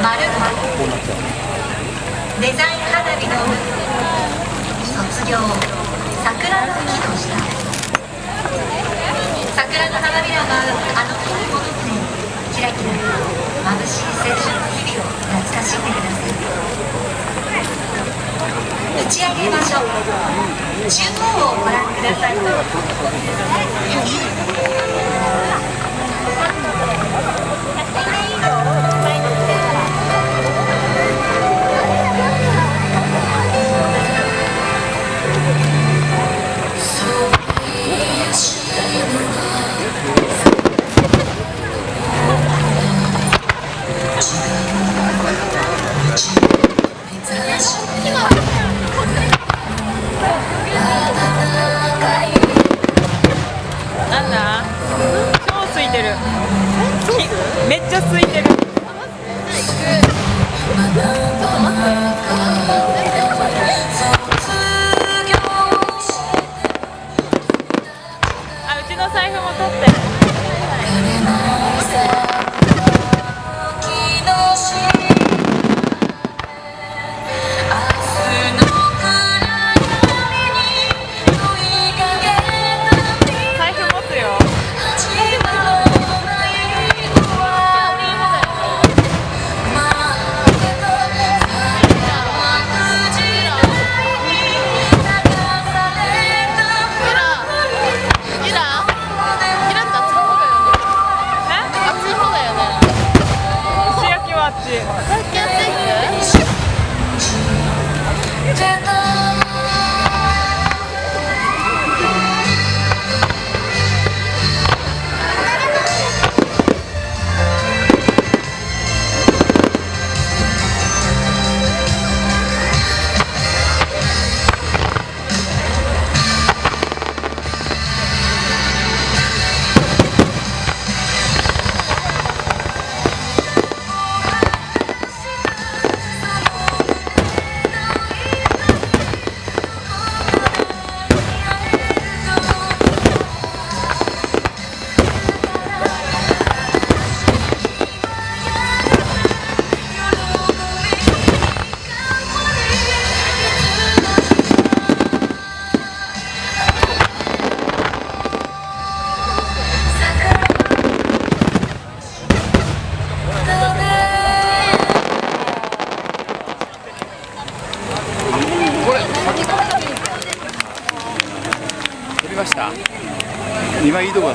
マルゴーデザイン花火の卒業桜の木の下桜の花びらがあの日に戻ってキラキラ眩しい青春の日々を懐かしんでください。打ち上げ場所中央をご覧ください。なんだ？超空いてる。めっちゃ空いてる。あ、うちの財布も取って。撮りました。今いいとこだ。